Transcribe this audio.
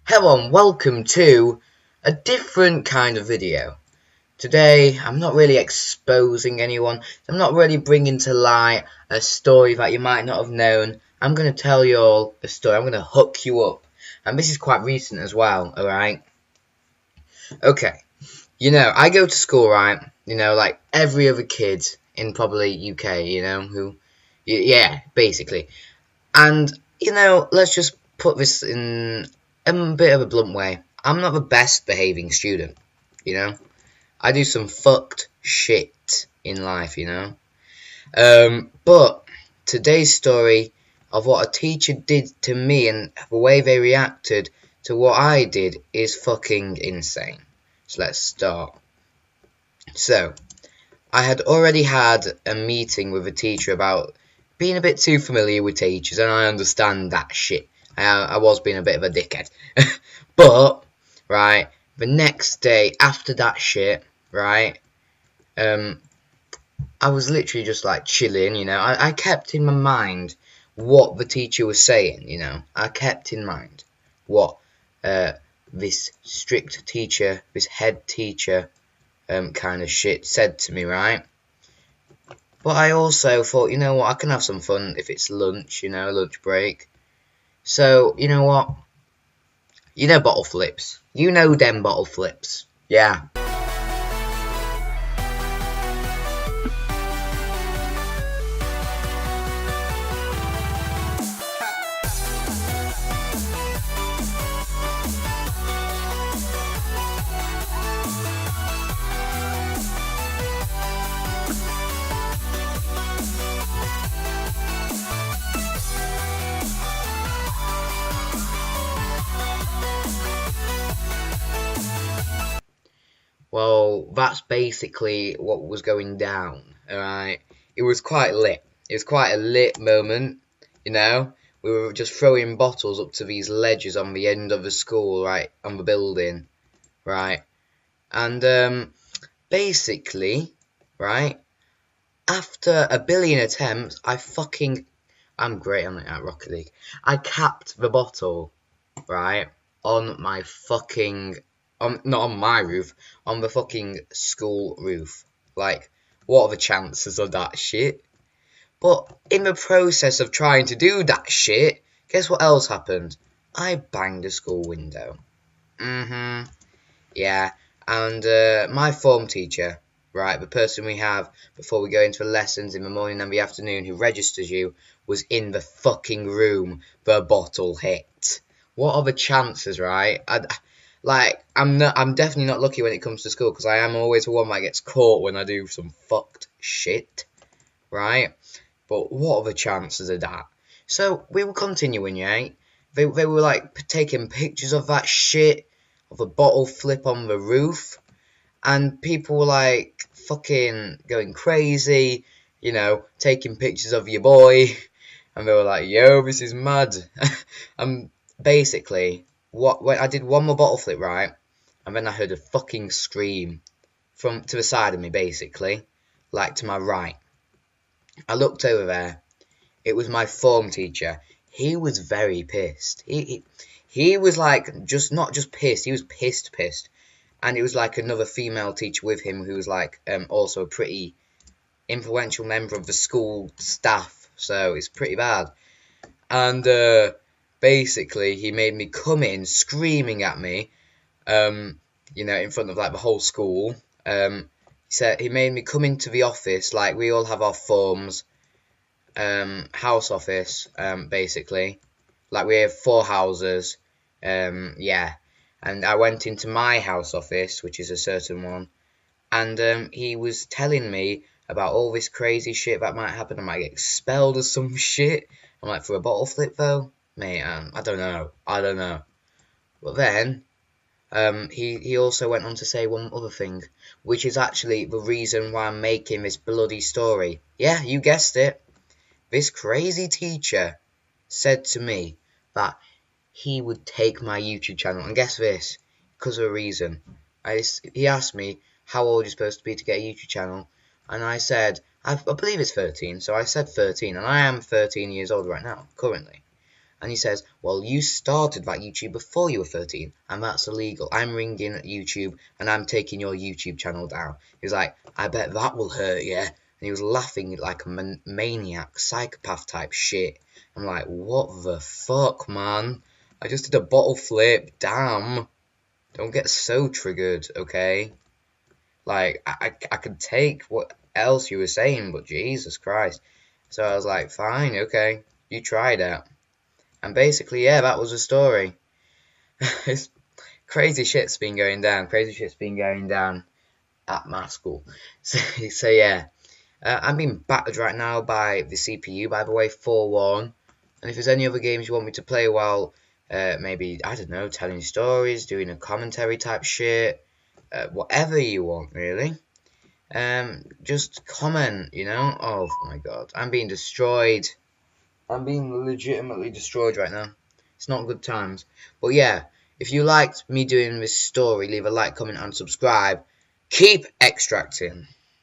Hello and welcome to a different kind of video. Today I'm not really exposing anyone, I'm not really bringing to light a story that you might not have known. I'm going to tell you all a story, I'm going to hook you up. And this is quite recent as well, alright? Okay, I go to school, right? Like every other kid in probably UK, yeah, basically. And, let's just put this in a bit of a blunt way. I'm not the best behaving student, I do some fucked shit in life, But today's story of what a teacher did to me and the way they reacted to what I did is fucking insane. So let's start. So, I had already had a meeting with a teacher about being a bit too familiar with teachers, and I understand that shit. I was being a bit of a dickhead. But, right, the next day after that shit, right, I was literally just like chilling, I kept in my mind what the teacher was saying, I kept in mind what this strict teacher, this head teacher, kind of shit said to me, right? But I also thought, you know what, I can have some fun if it's lunch, lunch break. So, you know what? Bottle flips. You know them bottle flips. Yeah. Well, that's basically what was going down, alright? It was quite lit. It was quite a lit moment, We were just throwing bottles up to these ledges on the end of the school, right? On the building, right? And, basically, right? After a billion attempts, I'm great at Rocket League. I capped the bottle, right? On my fucking... not on my roof, on the fucking school roof. Like, what are the chances of that shit? But in the process of trying to do that shit, guess what else happened? I banged a school window. Yeah. And my form teacher, right, the person we have before we go into lessons in the morning and the afternoon who registers you, was in the fucking room the bottle hit. What are the chances, right? I'm definitely not lucky when it comes to school, because I am always the one that gets caught when I do some fucked shit, right? But what are the chances of that? So we were continuing, yeah. They were like taking pictures of that shit, of a bottle flip on the roof, and people were like fucking going crazy, taking pictures of your boy, and they were like, "Yo, this is mad." And basically, when I did one more bottle flip, right, and then I heard a fucking scream from to the side of me, basically, like to my right. I looked over there. It was my form teacher. He was very pissed. He was like not just pissed. He was pissed. And it was like another female teacher with him who was like also a pretty influential member of the school staff. So it's pretty bad. And basically he made me come in screaming at me, in front of like the whole school. He made me come into the office, like we all have our forms, house office, basically. Like we have 4 houses, yeah. And I went into my house office, which is a certain one, and he was telling me about all this crazy shit that might happen. I might get expelled or some shit. I'm like, for a bottle flip though? Mate, I don't know. But then, he also went on to say one other thing, which is actually the reason why I'm making this bloody story. Yeah, you guessed it. This crazy teacher said to me that he would take my YouTube channel, and guess this, because of a reason. He asked me how old you're supposed to be to get a YouTube channel, and I said, I believe it's 13, so I said 13, and I am 13 years old right now, currently. And he says, well, you started that YouTube before you were 13, and that's illegal. I'm ringing YouTube, and I'm taking your YouTube channel down. He was like, I bet that will hurt you. And he was laughing like a maniac, psychopath type shit. I'm like, what the fuck, man? I just did a bottle flip, damn. Don't get so triggered, okay? Like, I could take what else you were saying, but Jesus Christ. So I was like, fine, okay, you tried it. And basically, yeah, that was the story. It's crazy shit's been going down. Crazy shit's been going down at my school. So yeah. I'm being battered right now by the CPU, by the way, 4-1. And if there's any other games you want me to play while, maybe, I don't know, telling stories, doing a commentary type shit, whatever you want, really, just comment, you know? Oh my god, I'm being destroyed. I'm being legitimately destroyed right now. It's not good times. But yeah, if you liked me doing this story, leave a like, comment, and subscribe. Keep extracting.